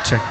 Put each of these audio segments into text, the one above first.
Check.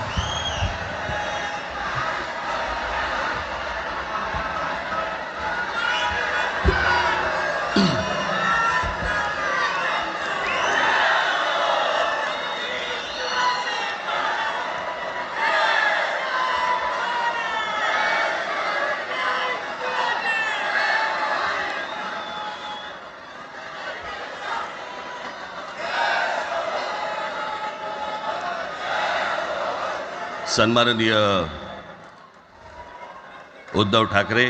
सन्माननीय उद्धव ठाकरे,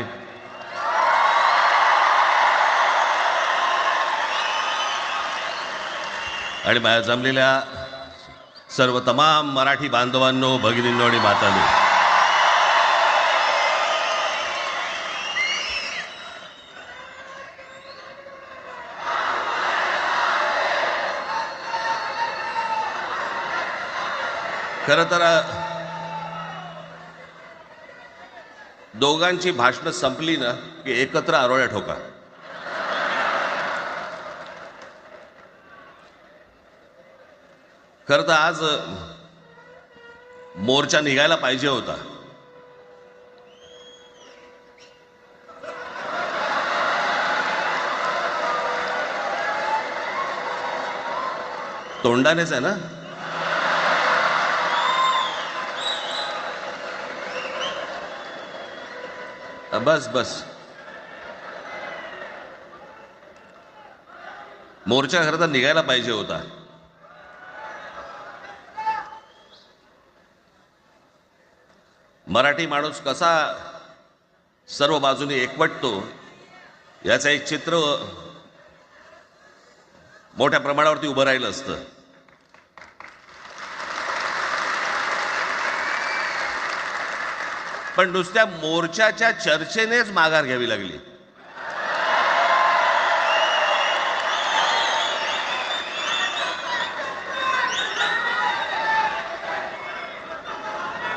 आणि माझ्या जमलेल्या सर्व तमाम मराठी बांधवांनो, भगिनींनो आणि मातांनो, खरं तर दोघांची भाषणं संपली ना की एकत्र आरोळ्या ठोका. खरं तर आज मोर्चा निघायला पाहिजे होता. तोंडानेच आहे ना. बस बस, मोर्चा खरं तर निघायला पाहिजे होता. मराठी माणूस कसा सर्व बाजूने एकवटतो याचं एक चित्र मोठ्या प्रमाणावरती उभं राहिलं असतं. पण नुसत्या मोर्चाच्या चर्चेनेच माघार घ्यावी लागली.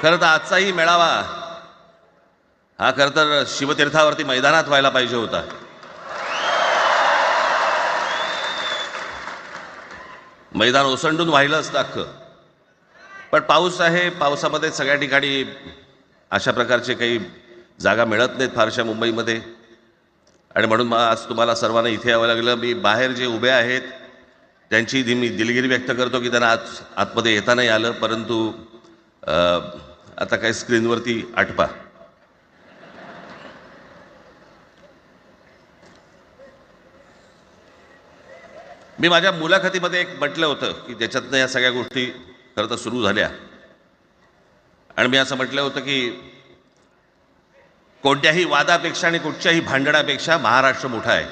खरं तर आजचाही मेळावा हा खरं तर शिवतीर्थावरती मैदानात व्हायला पाहिजे होता. मैदान ओसंडून वाहिलं असतं अख्खं. पण पाऊस आहे, पावसामध्ये सगळ्या ठिकाणी अशा प्रकारचे काही जागा मिळत नाहीत फारशा मुंबईमध्ये, आणि म्हणून मग आज तुम्हाला सर्वांना इथे यावं लागलं. मी बाहेर जे उभे आहेत त्यांची मी दिलगिरी व्यक्त करतो की त्यांना आतमध्ये येता नाही आलं, परंतु आता काही स्क्रीनवरती आठवा. मी माझ्या मुलाखतीमध्ये एक म्हटलं होतं की त्याच्यातनं या सगळ्या गोष्टी खरं तर सुरू झाल्या, आणि मी असं म्हटलं होतं की कोणत्याही वादापेक्षा आणि कुठच्याही भांडणापेक्षा महाराष्ट्र मोठा आहे.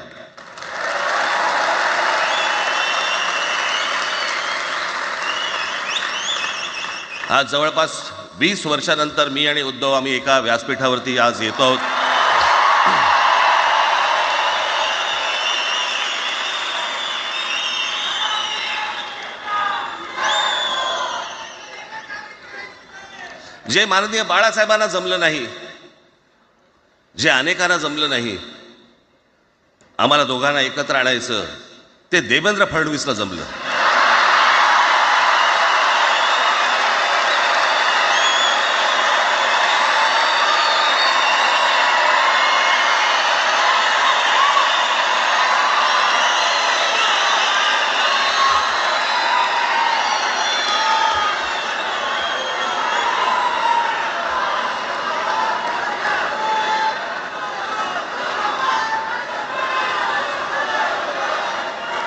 आज जवळपास 20 वर्षानंतर मी आणि उद्धव आम्ही एका व्यासपीठावरती आज येतो आहोत. जे माननीय बाळासाहेबांना जमलं नाही, जे अनेकांना जमलं नाही आम्हाला दोघांना एकत्र आणायचं, ते देवेंद्र फडणवीसला जमलं.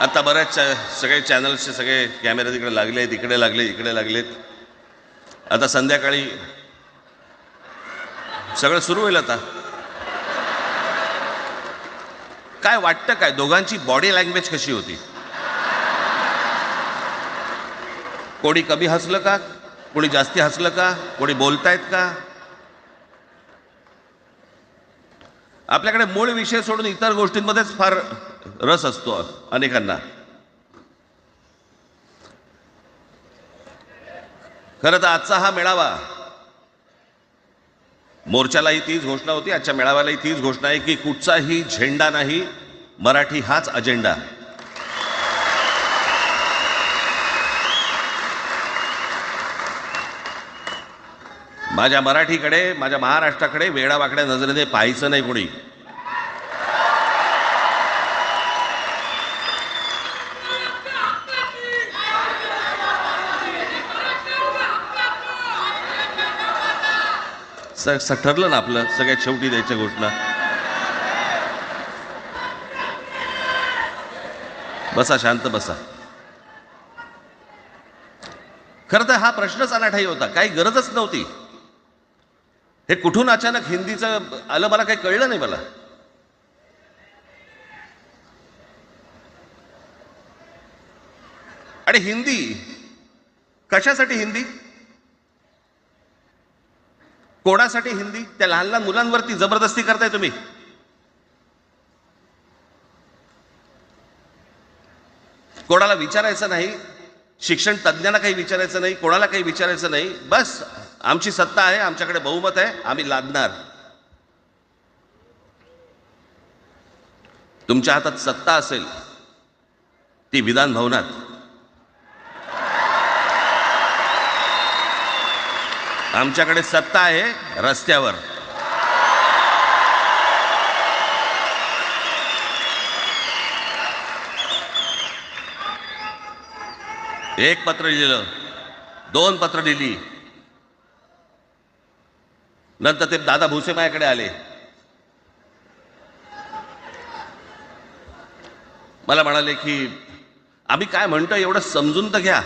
आता बऱ्याच सगळे चॅनल्सचे सगळे कॅमेरे तिकडे लागले, इकडे लागले, इकडे लागलेत. आता संध्याकाळी सगळं सुरू होईल. आता काय वाटतं, काय दोघांची बॉडी लँग्वेज कशी होती? कोणी कमी हसलं का, कोणी जास्ती हसलं का, कोणी बोलतायत का? आपल्याकडे मूळ विषय सोडून इतर गोष्टींमध्येच फार रस असतो अनेकांना. खरं तर आजचा हा मेळावा, मोर्चालाही तीच घोषणा होती, आजच्या मेळाव्यालाही तीच घोषणा आहे की कुठचाही झेंडा नाही, मराठी हाच अजेंडा. माझ्या मराठीकडे, माझ्या महाराष्ट्राकडे वेडावाकड्या नजरेने पाहायचं नाही कोणी. ठरलं ना आपलं, सगळ्यात शेवटी द्यायच्या घोषणा. बसा, शांत बसा. खरं तर हा प्रश्नच अनाठाई होता, काही गरजच नव्हती. हे कुठून अचानक हिंदीचं आलं मला काही कळलं नाही मला. आणि हिंदी कशासाठी? हिंदी कोणासाठी? हिंदी त्या लहान लहान मुलांवरती जबरदस्ती करताय तुम्ही. कोणाला विचारायचं नाही, शिक्षण तज्ज्ञांना काही विचारायचं नाही, कोणाला काही विचारायचं नाही. बस आमची सत्ता आहे, आमच्याकडे बहुमत आहे, आम्ही लादणार. तुमच्या हातात सत्ता असेल ती विधान भवनात, आमच्याकडे सत्ता आहे रस्त्यावर. एक पत्र लिहिलं, 2 पत्र लिहिली, नंतर ते दादा भुसे माझ्याकडे आले. मला म्हणाले की आम्ही काय म्हणतो एवढं समजून तर घ्या,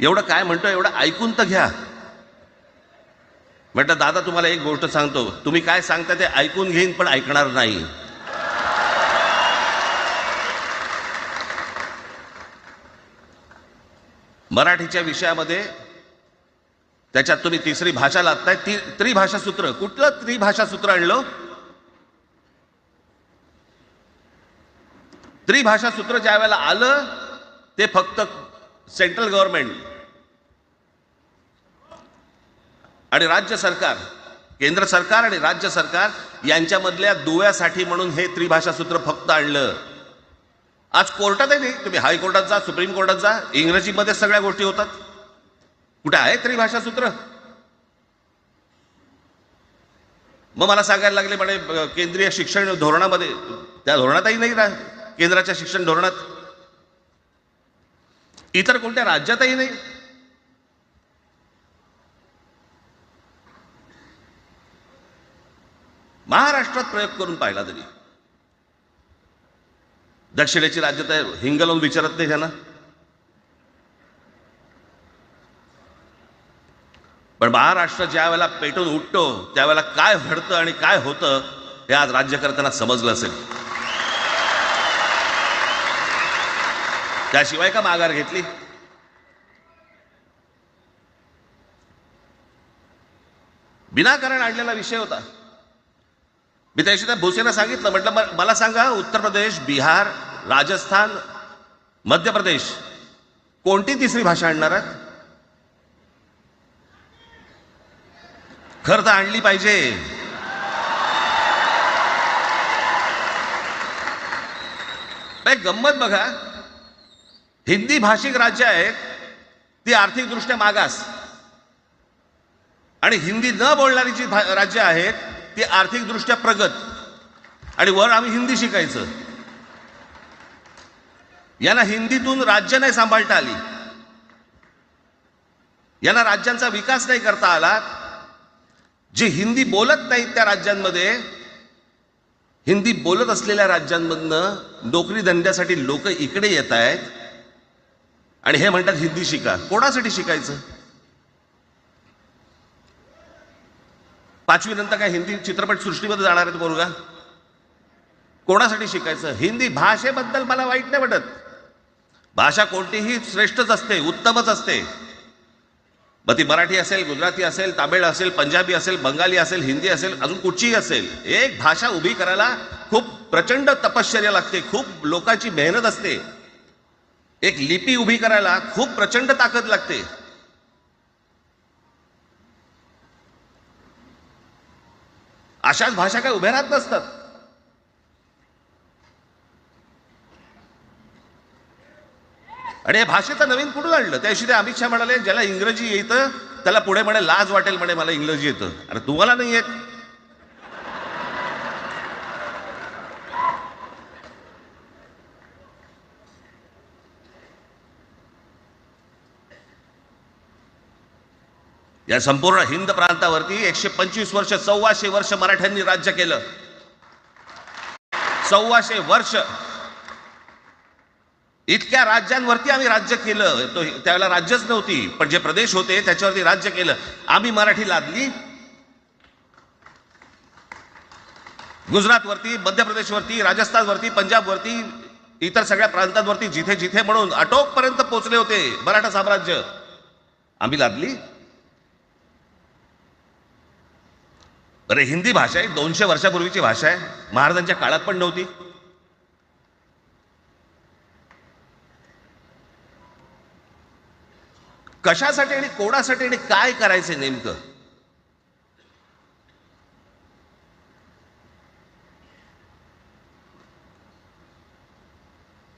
एवढं काय म्हणतो एवढं ऐकून तर घ्या. म्हटलं दादा तुम्हाला एक गोष्ट सांगतो, तुम्ही काय सांगता ते ऐकून घेईन पण ऐकणार नाही. मराठीच्या विषयामध्ये त्याच्यात तुम्ही तिसरी भाषा लादताय. त्रिभाषा सूत्र, कुठलं त्रिभाषा सूत्र आणलं? त्रिभाषा सूत्र ज्या वेळेला आलं ते फक्त सेंट्रल गव्हर्नमेंट आणि राज्य सरकार, केंद्र सरकार आणि राज्य सरकार यांच्यामधल्या दुव्यासाठी म्हणून हे त्रिभाषा सूत्र फक्त आणलं. आज कोर्टातही नाही, तुम्ही हायकोर्टात जा, सुप्रीम कोर्टात जा, इंग्रजीमध्ये सगळ्या गोष्टी होतात. कुठे आहे त्रिभाषा सूत्र? मग मला सांगायला लागले म्हणे केंद्रीय शिक्षण धोरणामध्ये, त्या धोरणातही नाही ना, केंद्राच्या शिक्षण धोरणात, इतर कोणत्या राज्यातही नाही. महाराष्ट्रात प्रयोग करून पाहिला तरी दक्षिणेची राज्य तर हिंग लावून विचारत नाही त्यांना. पण महाराष्ट्र ज्या वेळेला पेटून उठतो त्यावेळेला काय घडतं आणि काय होतं हे आज राज्यकर्त्यांना समजलं असेल. त्याशिवाय का माघार घेतली? विनाकारण आणलेला विषय होता. मी त्याशी त्या भुसेना सांगितलं, म्हटलं मला सांगा उत्तर प्रदेश, बिहार, राजस्थान, मध्य प्रदेश कोणती तिसरी भाषा आणणार आहेत? खरं तर आणली पाहिजे. गंमत बघा, हिंदी भाषिक राज्य आहेत ती आर्थिकदृष्ट्या मागास, आणि हिंदी न बोलणारी जी राज्य आहेत ती आर्थिकदृष्ट्या प्रगत, आणि वर आम्ही हिंदी शिकायचं. यांना हिंदीतून राज्य नाही सांभाळता आली, यांना राज्यांचा विकास नाही करता आला. जे हिंदी बोलत नाहीत त्या राज्यांमध्ये, हिंदी बोलत असलेल्या राज्यांमधनं नोकरी धंद्यासाठी लोक इकडे येत आहेत आणि हे म्हणतात हिंदी शिका. कोणासाठी शिकायचं? 5वी नंतर काय हिंदी चित्रपट सृष्टीमध्ये जाणार आहेत पोरगा? कोणासाठी शिकायचं? हिंदी भाषेबद्दल मला वाईट नाही वाटत, भाषा कोणतीही श्रेष्ठच असते, उत्तमच असते. मग ती मराठी असेल, गुजराती असेल, तामिळ असेल, पंजाबी असेल, बंगाली असेल, हिंदी असेल, अजून कुठचीही असेल. एक भाषा उभी करायला खूप प्रचंड तपश्चर्या लागते, खूप लोकांची मेहनत असते. एक लिपी उभी करायला खूप प्रचंड ताकद लागते. अशाच भाषा काय उभ्या राहत नसतात. आणि या भाषेचं नवीन कुठून आणलं? त्याशी ते अमित शहा म्हणाले ज्याला इंग्रजी येतं त्याला पुढे म्हणे लाज वाटेल म्हणे मला इंग्रजी येतं. अरे तुम्हाला नाही येत? या संपूर्ण हिंद प्रांतावरती 125 वर्ष 1400 वर्ष मराठ्यांनी राज्य केलं. 1400 वर्ष इतक्या राज्यांवरती आम्ही राज्य केलं. तो त्यावेळेला राज्यच नव्हती, पण जे प्रदेश होते त्याच्यावरती राज्य केलं. आम्ही मराठी लादली गुजरातवरती, मध्य प्रदेशवरती, राजस्थानवरती, पंजाबवरती, इतर सगळ्या प्रांतांवरती जिथे जिथे म्हणून अटोकपर्यंत पोहोचले होते मराठा साम्राज्य, आम्ही लादली. अरे हिंदी भाषा आहे, 200 वर्षापूर्वीची भाषा आहे, महाराजांच्या काळात पण नव्हती. कशासाठी आणि कोणासाठी आणि काय करायचंय नेमकं?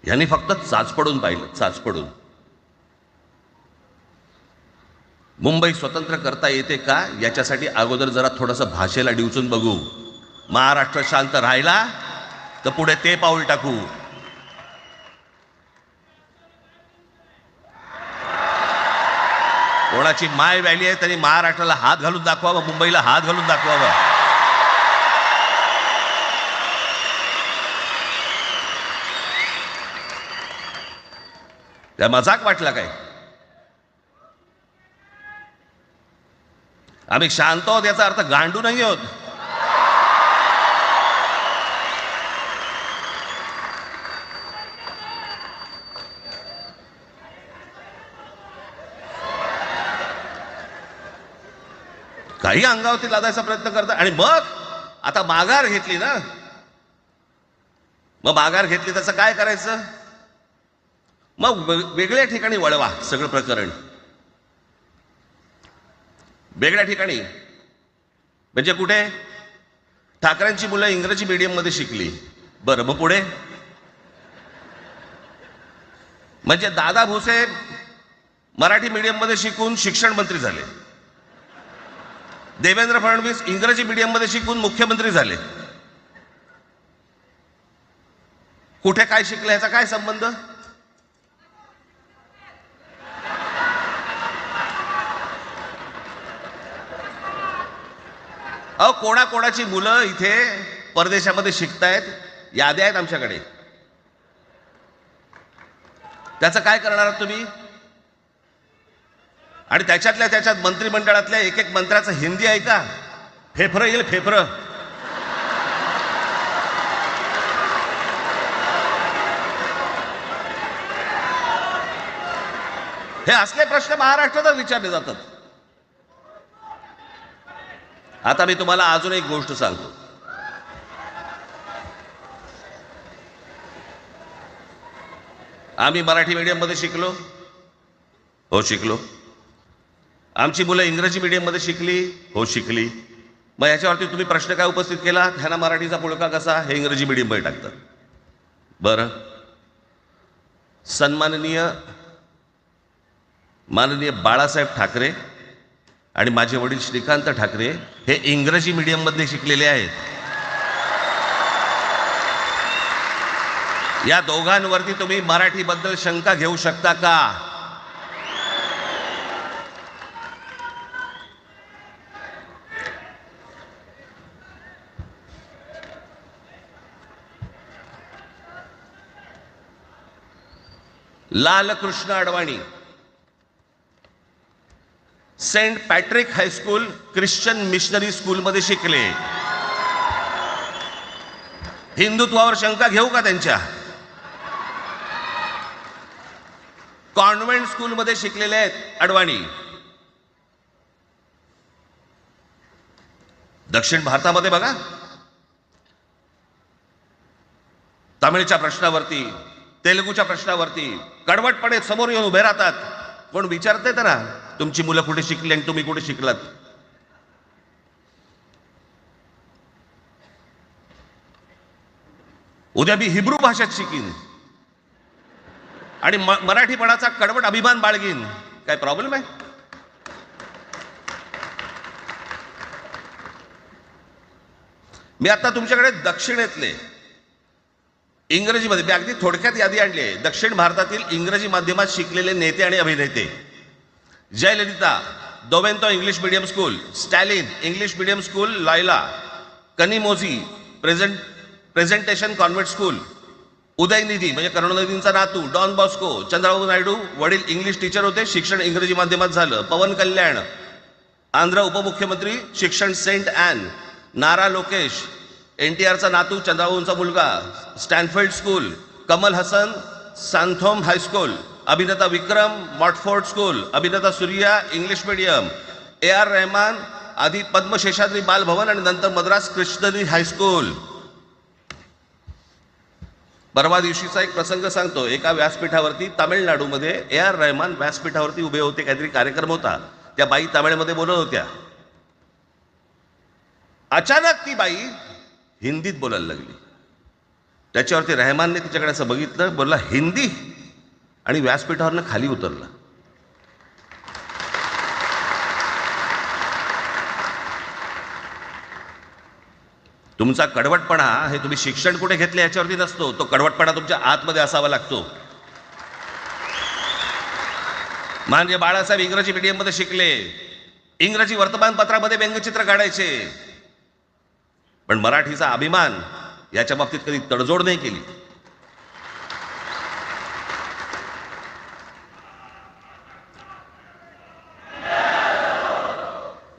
यांनी फक्त चाचपडून पाहिलं, चाचपडून. मुंबई स्वतंत्र करता येते का याच्यासाठी अगोदर जरा थोडंसं भाषेला डिवचून बघू. महाराष्ट्र शांत राहिला तर पुढे ते पाऊल टाकू. कोणाची माय व्हॅली आहे त्यांनी महाराष्ट्राला हात घालून दाखवावा, मुंबईला हात घालून दाखवावा. त्या मजाक वाटला काय? आम्ही शांत आहोत याचा अर्थ गांडू नाही आहोत. काही अंगावरती लादायचा प्रयत्न करतात आणि मग आता माघार घेतली ना, मग माघार घेतली त्याचं काय करायचं? मग वेगळ्या ठिकाणी वळवा सगळं प्रकरण, वेगळ्या ठिकाणी. म्हणजे कुठे? ठाकरेंची मुलं इंग्रजी मीडियम मध्ये शिकली, बरं मग पुढे? म्हणजे दादा भुसे मराठी मीडियम मध्ये शिकून शिक्षण मंत्री झाले, देवेंद्र फडणवीस इंग्रजी मीडियम मध्ये शिकून मुख्यमंत्री झाले. कुठे काय शिकले याचा काय संबंध? अहो कोणाकोणाची मुलं इथे परदेशामध्ये शिकतायत, याद्या आहेत आमच्याकडे. त्याचं काय करणार आहात तुम्ही? आणि त्याच्यातल्या त्याच्यात मंत्रिमंडळातल्या एक एक मंत्र्याचं हिंदी आहे का? फेफरं येईल, फेफरं. हे असले प्रश्न महाराष्ट्रात विचारले जातात. आता मी तुम्हाला अजून एक गोष्ट सांगतो. आम्ही मराठी मीडियम मध्ये शिकलो, हो शिकलो. आमची मुलं इंग्रजी मीडियम मध्ये शिकली, हो शिकली. मग याच्यावरती तुम्ही प्रश्न काय उपस्थित केला? ह्यांना मराठीचा पुळका कसा, हे इंग्रजी मीडियम मध्ये टाकतात. बरं, माननीय बाळासाहेब ठाकरे आणि माझे वडील श्रीकांत ठाकरे हे इंग्रजी मीडियम मध्ये शिकलेले आहेत. या दोघांवरती तुम्ही मराठी बद्दल शंका घेऊ शकता का? Lalkrishna Advani Saint Patrick high school Christian missionary school मध्ये शिकले. हिंदुत्वावर शंका घेऊ का त्यांच्या? कॉन्व्हेंट स्कूल मध्ये शिकलेले आहेत अडवाणी. दक्षिण भारतामध्ये बघा, तमिळच्या प्रश्नावरती, तेलुगूच्या प्रश्नावरती कडवटपणे समोर येऊन उभे राहतात. कोण विचारते तर ना, तुमची मुलं कुठे शिकली आणि तुम्ही कुठे शिकलात? उद्या मी हिब्रू भाषेत शिकीन आणि मराठीपणाचा कडवट अभिमान बाळगीन. काय प्रॉब्लेम आहे? मी आता तुमच्याकडे दक्षिणेतले इंग्रजीमध्ये मी अगदी थोडक्यात यादी आणली आहे. दक्षिण भारतातील इंग्रजी माध्यमात शिकलेले नेते आणि अभिनेते: Jayalalithaa, Doveton English medium school, Stalin English medium school Loyola, Kanimozhi presentation convent school, Udhayanidhi म्हणजे करुणानिधींचा नातू डॉन बॉस्को, चंद्रबाबू नायडू वडील इंग्लिश टीचर होते, शिक्षण इंग्रजी माध्यमात झालं, पवन कल्याण आंध्र उपमुख्यमंत्री, शिक्षण सेंट ॲन, नारा लोकेश NTRचा नातू चंद्रबाबूंचा मुलगा Stanford school, Kamal Hasan Santhome high school, अभिनेता विक्रम मॉटफोर्ड स्कूल, अभिनेता Suriya English medium, AR Rahman आधी पद्मशेषाद्री बालभवन आणि नंतर मद्रास कृष्णरी हायस्कूल. परवा दिवशीचा एक प्रसंग सांगतो. एका व्यासपीठावरती तामिळनाडूमध्ये AR रहमान व्यासपीठावरती उभे होते, काहीतरी कार्यक्रम होता, त्या बाई तामिळमध्ये बोलत होत्या. अचानक ती बाई हिंदीत बोलायला लागली. त्याच्यावरती रहमानने तिच्याकडे असं बघितलं, बोलला हिंदी, आणि व्यासपीठावरनं खाली उतरला. तुमचा कडवटपणा हे तुम्ही शिक्षण कुठे घेतले याच्यावरती नसतो, तो कडवटपणा तुमच्या आतमध्ये असावा लागतो. म्हणजे बाळासाहेब इंग्रजी मीडियममध्ये शिकले, इंग्रजी वर्तमानपत्रामध्ये व्यंगचित्र काढायचे, पण मराठीचा अभिमान याच्या बाबतीत कधी तडजोड नाही केली.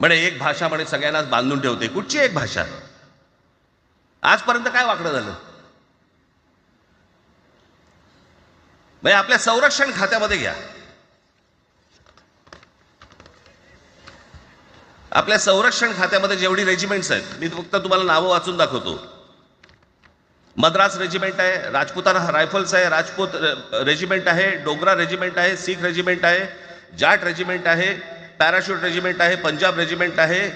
म्हणे एक भाषा म्हणे सगळ्यांनाच बांधून ठेवते. कुठची एक भाषा? आजपर्यंत काय वाकडं झालं? म्हणजे आपल्या संरक्षण खात्यामध्ये घ्या, आपल्या संरक्षण खात्यामध्ये जेवढी रेजिमेंट्स आहेत, मी फक्त तुम्हाला नावं वाचून दाखवतो. मद्रास रेजिमेंट आहे, राजपुताना रायफल्स आहे, राजपूत रेजिमेंट आहे, डोगरा रेजिमेंट आहे, सीख रेजिमेंट आहे, जाट रेजिमेंट आहे, पॅराशूट रेजिमेंट आहे, पंजाब रेजिमेंट आहे,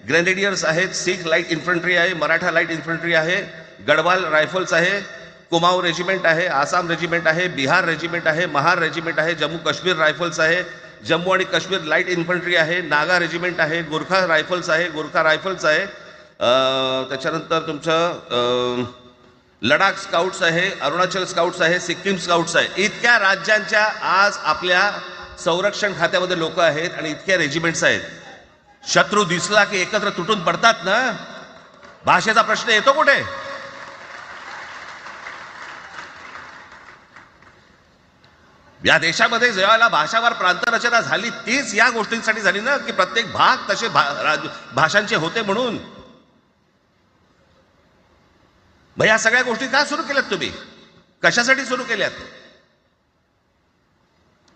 ग्रेनेडियर्स आहेत, सीख लाईट इन्फंट्री आहे, मराठा लाईट इन्फंट्री आहे, गढवाल रायफल्स आहे, कुमाऊ रेजिमेंट आहे, आसाम रेजिमेंट आहे, बिहार रेजिमेंट आहे, महार रेजिमेंट आहे, जम्मू काश्मीर रायफल्स आहे, जम्मू आणि काश्मीर लाईट इन्फंट्री आहे, नागा रेजिमेंट आहे, गोरखा रायफल्स आहे, गोरखा रायफल्स आहे, त्याच्यानंतर तुमचं लडाख स्काउट्स आहे, अरुणाचल स्काउट्स आहे, सिक्कीम स्काउट्स आहे. इतक्या राज्यांच्या आज आपल्या संरक्षण खात्यामध्ये लोक आहेत आणि इतक्या रेजिमेंट्स आहेत. शत्रू दिसला की एकत्र तुटून पडतात ना. भाषेचा प्रश्न येतो कुठे? या देशामध्ये जेव्हा भाषावार प्रांतरचना झाली तीच या गोष्टींसाठी झाली ना, की प्रत्येक भाग तसे भाषांचे होते म्हणून. मग या सगळ्या गोष्टी का सुरू केल्यात तुम्ही? कशासाठी सुरू केल्यात?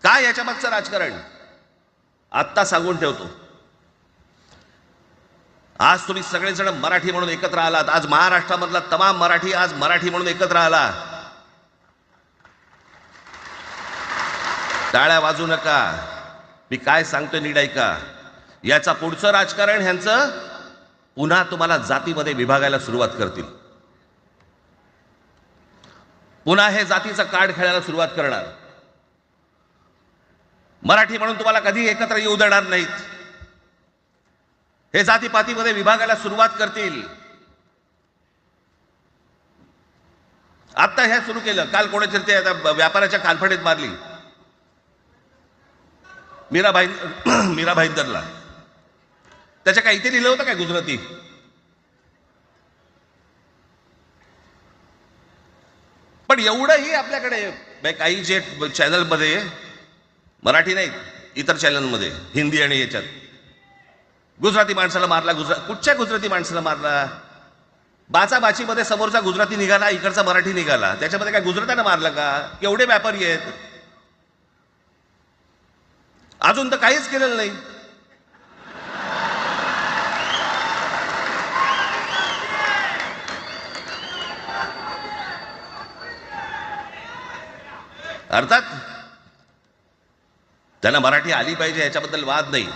काय याच्या मागचं राजकारण? आत्ता सांगून ठेवतो. आज तुम्ही सगळेजण मराठी म्हणून एकत्र आलात. आज महाराष्ट्रामधला तमाम मराठी आज मराठी म्हणून एकत्र आला. टाळ्या वाजू नका. मी काय सांगतोय नीट ऐका. याचा पुढचं राजकारण ह्यांचं पुन्हा तुम्हाला जातीमध्ये विभागायला सुरुवात करतील. पुन्हा हे जातीचं कार्ड खेळायला सुरुवात करणार. मराठी म्हणून तुम्हाला कधी एकत्र येऊ देणार नाहीत. हे जातीपातीमध्ये विभागायला सुरुवात करतील. आता हे सुरू केलं. काल कोणाच्या ते व्यापाऱ्याच्या कानफडीत मारली मीरा भाईंदरला. त्याच्या काय इथे लिहिलं होतं काय गुजराती? पण एवढंही आपल्याकडे काही जे चॅनलमध्ये, मराठी नाही इतर चॅनलमध्ये, हिंदी आणि याच्यात गुजराती माणसाला मारला. कुठच्या गुजराती माणसाला मारला? बाचाबाचीमध्ये समोरचा गुजराती निघाला, इकडचा मराठी निघाला. त्याच्यामध्ये काय गुजरात्यानं मारलं का? एवढे व्यापारी आहेत. अजून तर काहीच केलेलं नाही. अर्थात त्यांना मराठी आली पाहिजे याच्याबद्दल वाद नाही.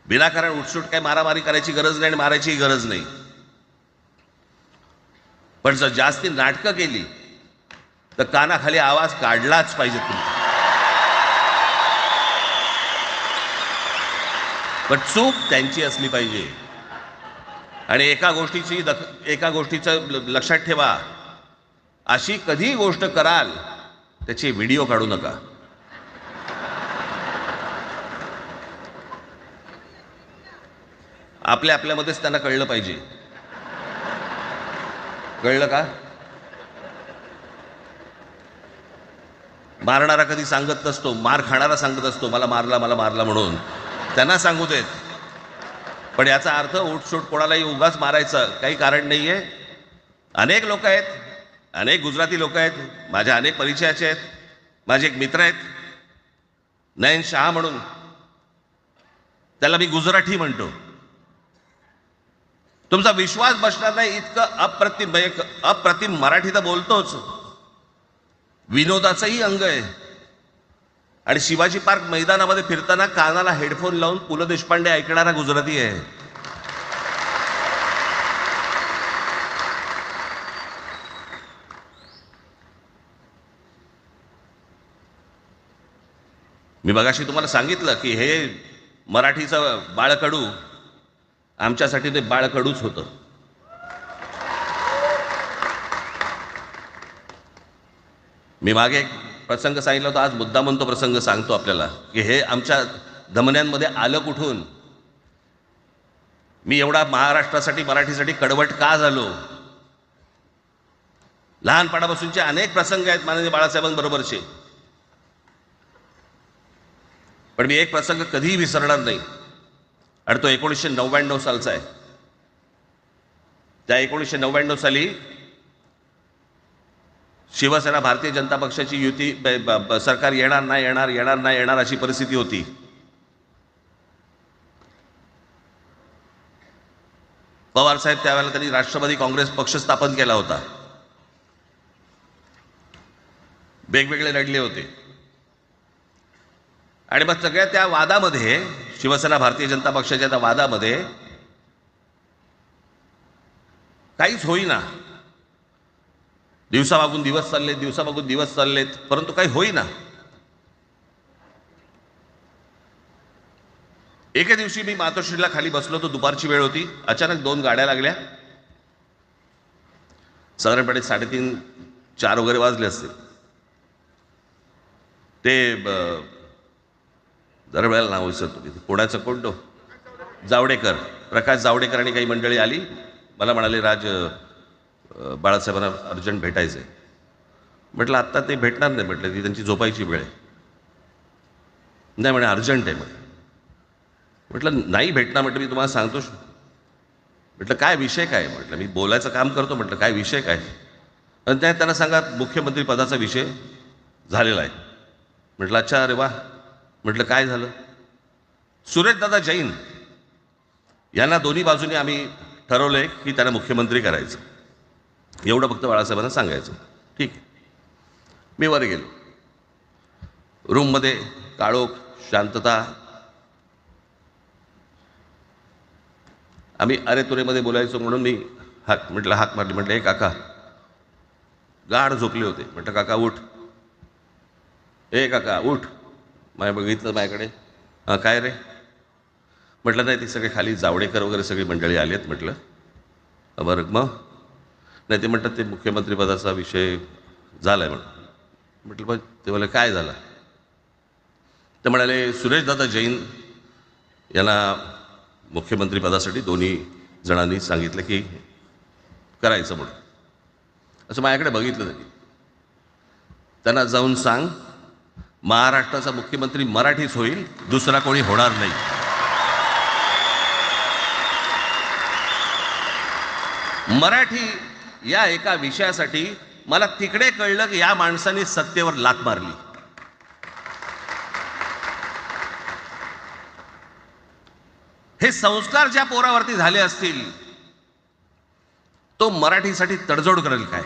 विनाकारण उठसूट काही मारामारी करायची गरज नाही आणि मारायची गरज नाही. पण जर जास्ती नाटकं केली तर कानाखाली आवाज काढलाच पाहिजे तुम्ही. पण चूक त्यांची असली पाहिजे. आणि एका गोष्टीचं लक्षात ठेवा, अशी कधी गोष्ट कराल त्याची व्हिडिओ काढू नका. आपल्यामध्येच त्यांना कळलं पाहिजे. कळलं का? मारणारा कधी सांगत नसतो, मार खाणारा सांगत असतो मला मारला म्हणून. त्यांना सांगू देत. पण याचा अर्थ उठसूट कोणालाही उगाच मारायचं काही कारण नाहीये. अनेक लोक आहेत, अनेक गुजराती लोक आहेत, माझ्या अनेक परिचयाचे आहेत. माझे एक मित्र आहेत नयन शहा म्हणून, त्याला मी गुजराठी म्हणतो. तुमचा विश्वास बसणार नाही इतकं अप्रतिम मराठी तर बोलतोच, विनोदाचंही अंग आहे. आणि शिवाजी पार्क मैदानामध्ये फिरताना कानाला हेडफोन लावून पु ल देशपांडे ऐकणारा गुजराती आहे. मी मगाशी तुम्हाला सांगितलं की हे मराठीचं बाळकडू आमच्यासाठी ते बाळकडूच होतं. मी मागे एक प्रसंग सांगितला होता, आज मुद्दा म्हणतो प्रसंग सांगतो आपल्याला की हे आमच्या धमन्यांमध्ये आलं कुठून. मी एवढा महाराष्ट्रासाठी मराठीसाठी कडवट का झालो. लहानपणापासूनचे अनेक प्रसंग आहेत माननीय बाळासाहेबांबरोबरचे, पण मी एक प्रसंग कधीही विसरणार नाही. आणि तो 1999 सालचा आहे. त्या 1999 साली शिवसेना भारतीय जनता पक्षाची युती सरकार येणार अशी परिस्थिती होती. पवार साहेब त्यावेळेला त्यांनी राष्ट्रवादी काँग्रेस पक्ष स्थापन केला होता. वेगवेगळे लढले होते. आणि मग सगळ्या त्या वादामध्ये, शिवसेना भारतीय जनता पक्षाच्या त्या वादामध्ये काहीच होईना. दिवसामागून दिवस चाललेत परंतु काही होईना. एके दिवशी मी मातोश्रीला खाली बसलो होतो, दुपारची वेळ होती. अचानक 2 गाड्या लागल्या. साधारणपणे 3:30-4 वगैरे वाजले असतील. ते जरा वेळेला नाव विसरतो मी, पुण्याचं कोणतो जावडेकर, प्रकाश जावडेकर आणि काही मंडळी आली. मला म्हणाले, राज बाळासाहेबांना अर्जंट भेटायचं आहे. म्हटलं आत्ता ते भेटणार नाही. म्हटलं ती त्यांची झोपायची वेळ आहे. नाही म्हणे अर्जंट आहे. म्हटलं नाही भेटणार. म्हटलं मी तुम्हाला सांगतो. म्हटलं काय विषय काय. म्हटलं मी बोलायचं काम करतो. म्हटलं काय विषय काय. आणि त्यांना सांगा मुख्यमंत्री पदाचा विषय झालेला आहे. म्हटलं अच्छा, अरे वा. म्हटलं काय झालं. सुरेशदादा जैन यांना दोन्ही बाजूने आम्ही ठरवलंय की त्यांना मुख्यमंत्री करायचं. एवढं फक्त बाळासाहेबांना सांगायचं. ठीक आहे. मी वर गेलो. रूममध्ये काळोख, शांतता. आम्ही अरे तुरेमध्ये बोलायचो म्हणून मी हाक मारली. म्हटलं हे काका गाढ झोपले होते. म्हटलं काका उठ. ए काका उठ. बघितलं माझ्याकडे. हां काय रे. म्हटलं नाही ते सगळे खाली जावडेकर वगैरे सगळी मंडळी आली आहेत. म्हटलं बरं मग. नाही ते म्हणतात ते मुख्यमंत्रीपदाचा विषय झाला आहे म्हणून. म्हटलं पण ते मला काय झालं. ते म्हणाले सुरेशदादा जैन यांना मुख्यमंत्रीपदासाठी दोन्ही जणांनी सांगितलं की करायचं म्हणून. असं माझ्याकडे बघितलं त्यांनी. त्यांना जाऊन सांग महाराष्ट्राचा मुख्यमंत्री मराठीच होईल, दुसरा कोणी होणार नाही. मराठी या एका विषयासाठी मला तिकडे कळलं की या माणसाने सत्तेवर लाथ मारली. हे संस्कार ज्या पोरावरती झाले असतील तो मराठीसाठी तडजोड करेल काय.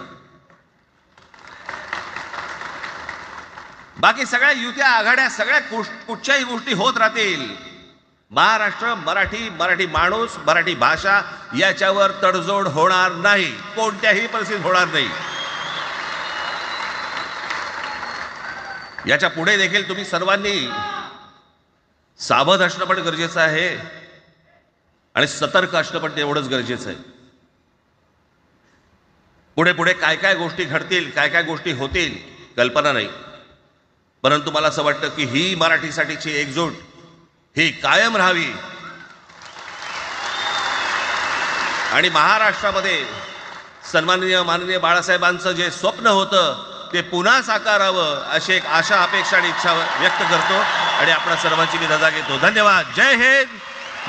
बाकी सगळ्या युत्या आघाड्या सगळ्या कुठच्याही गोष्टी होत राहतील. महाराष्ट्र, मराठी माणूस, मराठी भाषा याच्यावर तडजोड होणार नाही. कोणत्याही परिस्थितीत होणार नाही. याच्या पुढे देखील तुम्ही सर्वांनी सावध असणं पण गरजेचं आहे. आणि सतर्क असणं पण तेवढंच गरजेचं आहे. पुढे पुढे काय काय गोष्टी घडतील, काय काय गोष्टी होतील कल्पना नाही, परंतु मला असं वाटतं की ही मराठीसाठीची एकजूट ही कायम राहावी आणि महाराष्ट्रामध्ये सन्माननीय माननीय बाळासाहेबांचं जे स्वप्न होतं ते पुन्हा साकारावं अशी एक आशा, अपेक्षा आणि इच्छा व्यक्त करतो आणि आपल्या सर्वांची मी रजा घेतो. धन्यवाद. जय हिंद,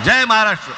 जय महाराष्ट्र.